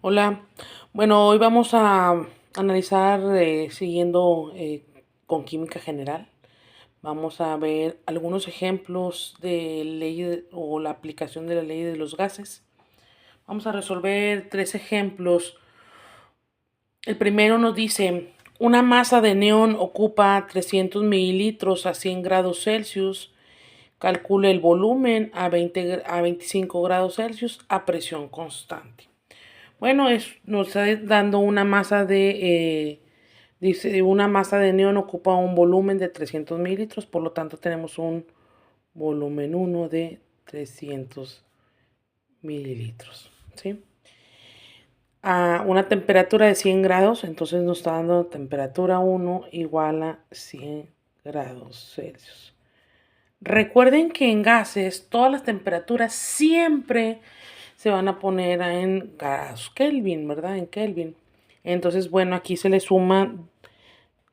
Hola, bueno, hoy vamos a analizar, siguiendo con química general. Vamos a ver algunos ejemplos de o la aplicación de la ley de los gases. Vamos a resolver tres ejemplos. El primero nos dice, una masa de neón ocupa 300 mililitros a 100 grados Celsius. Calcule el volumen a 25 grados Celsius a presión constante. Bueno, nos está dando una masa dice, una masa de neón ocupa un volumen de 300 mililitros, por lo tanto tenemos un volumen 1 de 300 mililitros, ¿sí? A una temperatura de 100 grados, entonces nos está dando temperatura 1 igual a 100 grados Celsius. Recuerden que en gases todas las temperaturas siempre se van a poner en grados Kelvin, ¿verdad? En Kelvin. Entonces, bueno, aquí se le suma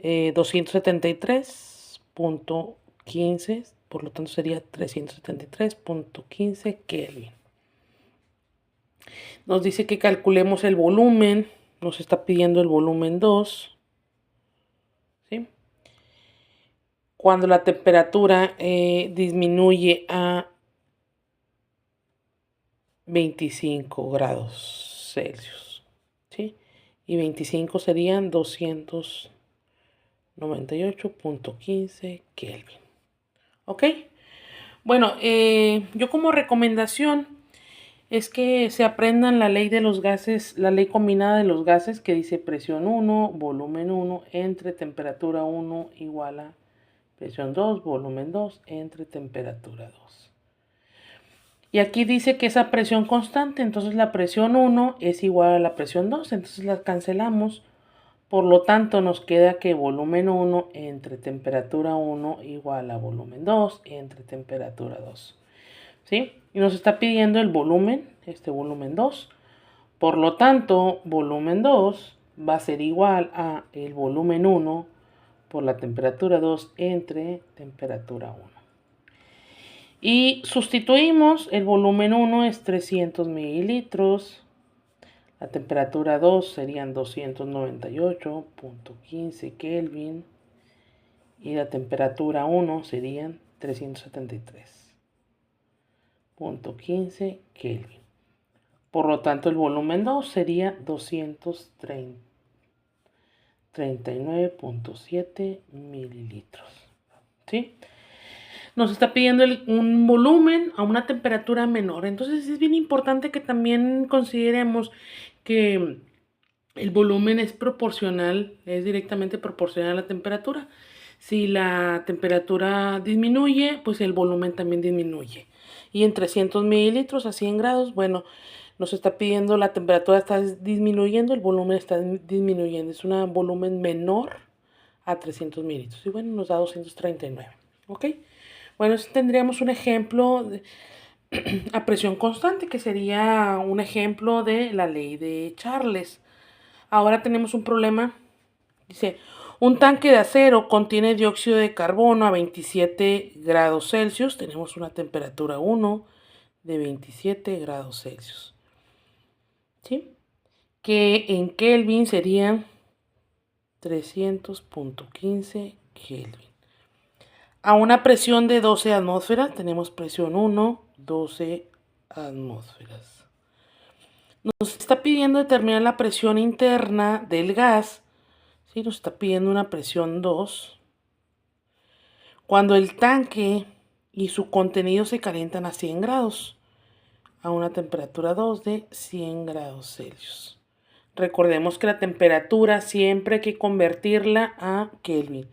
273.15, por lo tanto sería 373.15 Kelvin. Nos dice que calculemos el volumen, nos está pidiendo el volumen 2, ¿sí? Cuando la temperatura disminuye a 25 grados Celsius, ¿sí? Y 25 serían 298.15 Kelvin. ¿Ok? Bueno, yo como recomendación es que se aprendan la ley de los gases, la ley combinada de los gases que dice presión 1, volumen 1 entre temperatura 1 igual a presión 2, volumen 2 entre temperatura 2. Y aquí dice que esa presión constante, entonces la presión 1 es igual a la presión 2, entonces la cancelamos. Por lo tanto, nos queda que volumen 1 entre temperatura 1 igual a volumen 2 entre temperatura 2. ¿Sí? Y nos está pidiendo el volumen, este volumen 2. Por lo tanto, volumen 2 va a ser igual a el volumen 1 por la temperatura 2 entre temperatura 1. Y sustituimos, el volumen 1 es 300 mililitros, la temperatura 2 serían 298.15 Kelvin y la temperatura 1 serían 373.15 Kelvin. Por lo tanto, el volumen 2 sería 239.7 mililitros. ¿Sí? Nos está pidiendo un volumen a una temperatura menor. Entonces es bien importante que también consideremos que el volumen es proporcional, es directamente proporcional a la temperatura. Si la temperatura disminuye, pues el volumen también disminuye. Y en 300 mililitros a 100 grados, bueno, nos está pidiendo la temperatura está disminuyendo, el volumen está disminuyendo. Es un volumen menor a 300 mililitros. Y bueno, nos da 239. ¿Ok? Bueno, tendríamos un ejemplo a presión constante, que sería un ejemplo de la ley de Charles. Ahora tenemos un problema. Dice, un tanque de acero contiene dióxido de carbono a 27 grados Celsius. Tenemos una temperatura 1 de 27 grados Celsius. ¿Sí? Que en Kelvin serían 300.15 Kelvin. A una presión de 12 atmósferas, tenemos presión 1, 12 atmósferas. Nos está pidiendo determinar la presión interna del gas. ¿Sí? Nos está pidiendo una presión 2. Cuando el tanque y su contenido se calientan a 100 grados, a una temperatura 2 de 100 grados Celsius. Recordemos que la temperatura siempre hay que convertirla a Kelvin.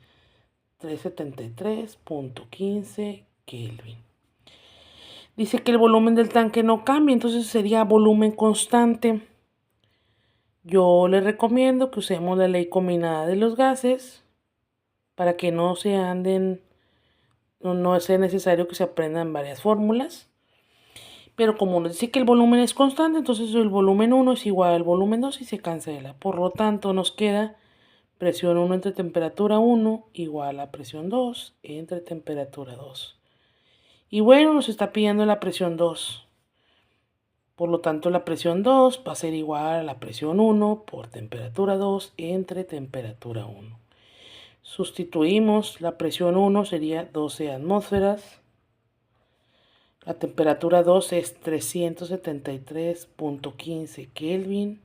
373.15 Kelvin. Dice que el volumen del tanque no cambia, entonces sería volumen constante. Yo les recomiendo que usemos la ley combinada de los gases para que no se anden, no sea necesario que se aprendan varias fórmulas. Pero como nos dice que el volumen es constante, entonces el volumen 1 es igual al volumen 2 y se cancela. Por lo tanto, nos queda presión 1 entre temperatura 1 igual a presión 2 entre temperatura 2. Y bueno, nos está pidiendo la presión 2. Por lo tanto, la presión 2 va a ser igual a la presión 1 por temperatura 2 entre temperatura 1. Sustituimos, la presión 1 sería 12 atmósferas. La temperatura 2 es 373.15 Kelvin.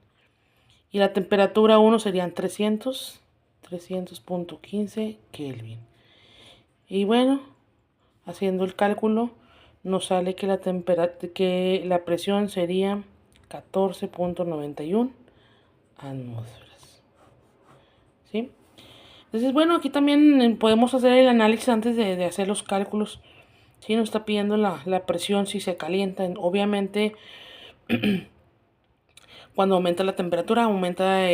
Y la temperatura 1 serían 300.15 Kelvin. Y bueno, haciendo el cálculo, nos sale que la presión sería 14.91 atmósferas. ¿Sí? Entonces, bueno, aquí también podemos hacer el análisis antes de hacer los cálculos. Si nos está pidiendo la presión, si se calienta. Obviamente, cuando aumenta la temperatura, aumenta la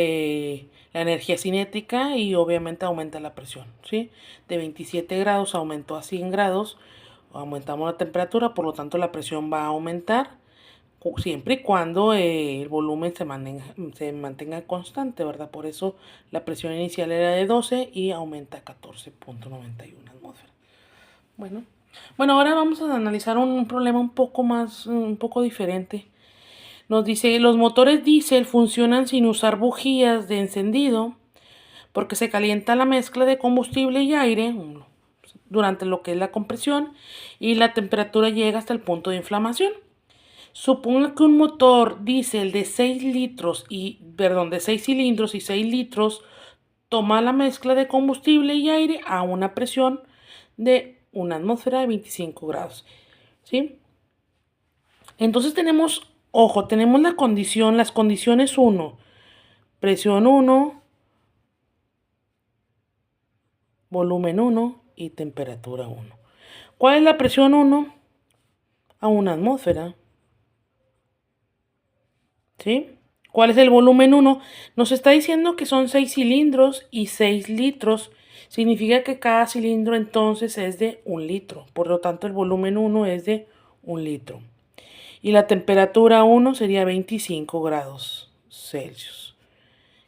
energía cinética y obviamente aumenta la presión. ¿Sí? De 27 grados aumentó a 100 grados. Aumentamos la temperatura, por lo tanto la presión va a aumentar siempre y cuando el volumen se mantenga constante, ¿verdad? Por eso la presión inicial era de 12 y aumenta a 14.91 atmósferas. Bueno, ahora vamos a analizar un problema un poco diferente. Nos dice, los motores diésel funcionan sin usar bujías de encendido porque se calienta la mezcla de combustible y aire durante lo que es la compresión y la temperatura llega hasta el punto de inflamación. Suponga que un motor diésel de 6 cilindros y 6 litros toma la mezcla de combustible y aire a una presión de una atmósfera de 25 grados. ¿Sí? Entonces tenemos las condiciones 1, presión 1, volumen 1 y temperatura 1. ¿Cuál es la presión 1? A una atmósfera. ¿Sí? ¿Cuál es el volumen 1? Nos está diciendo que son 6 cilindros y 6 litros. Significa que cada cilindro entonces es de 1 litro. Por lo tanto, el volumen 1 es de 1 litro. Y la temperatura 1 sería 25 grados Celsius.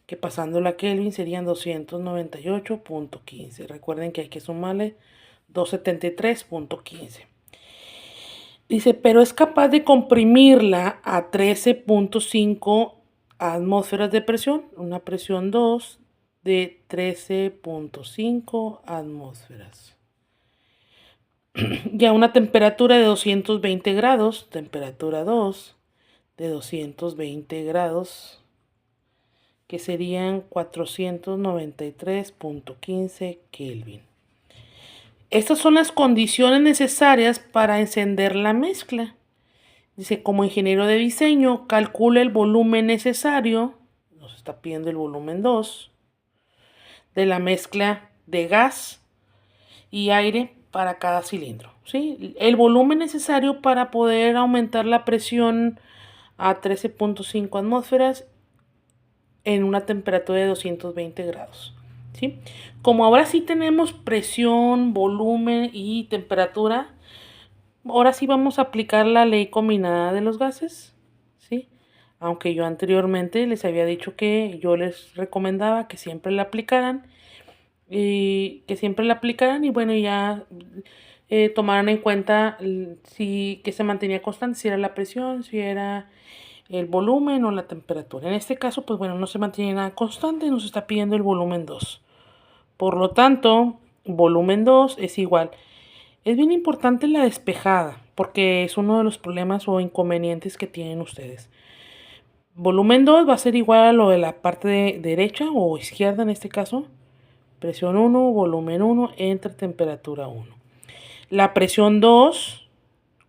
Que pasándola a Kelvin serían 298.15. Recuerden que hay que sumarle 273.15. Dice, pero es capaz de comprimirla a 13.5 atmósferas de presión, una presión 2 de 13.5 atmósferas. Y a una temperatura de 220 grados, temperatura 2 de 220 grados, que serían 493.15 Kelvin. Estas son las condiciones necesarias para encender la mezcla. Dice, como ingeniero de diseño, calcula el volumen necesario, nos está pidiendo el volumen 2, de la mezcla de gas y aire para cada cilindro. ¿Sí? El volumen necesario para poder aumentar la presión a 13.5 atmósferas en una temperatura de 220 grados. ¿Sí? Como ahora sí tenemos presión, volumen y temperatura, ahora sí vamos a aplicar la ley combinada de los gases, ¿sí? Aunque yo anteriormente les había dicho que yo les recomendaba que siempre la aplicaran y bueno, ya tomaran en cuenta que se mantenía constante, si era la presión, si era el volumen o la temperatura. En este caso, pues bueno, no se mantiene nada constante, nos está pidiendo el volumen 2. Por lo tanto, volumen 2 es igual. Es bien importante la despejada, porque es uno de los problemas o inconvenientes que tienen ustedes. Volumen 2 va a ser igual a lo de la parte derecha o izquierda en este caso. Presión 1, volumen 1 entre temperatura 1. La presión 2,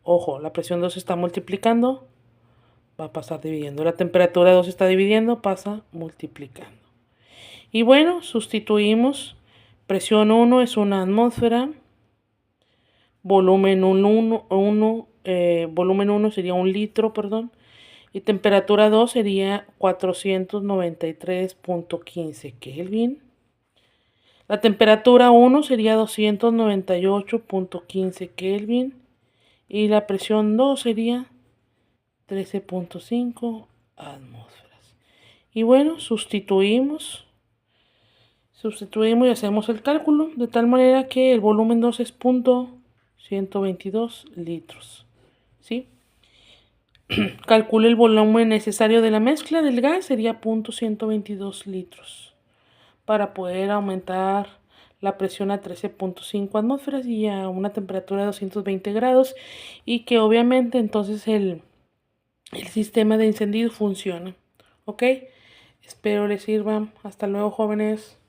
ojo, la presión 2 está multiplicando, va a pasar dividiendo. La temperatura 2 está dividiendo, pasa multiplicando. Y bueno, sustituimos. Presión 1 es una atmósfera. Volumen 1 sería 1 litro, perdón. Y temperatura 2 sería 493.15 Kelvin. La temperatura 1 sería 298.15 Kelvin. Y la presión 2 sería 13.5 atmósferas. Y bueno, sustituimos y hacemos el cálculo de tal manera que el volumen 2 es 122 litros. ¿Sí? Calcule el volumen necesario de la mezcla del gas, sería 0.122 litros, para poder aumentar la presión a 13.5 atmósferas y a una temperatura de 220 grados, y que obviamente entonces el sistema de encendido funcione. ¿Ok? Espero les sirva. Hasta luego, jóvenes.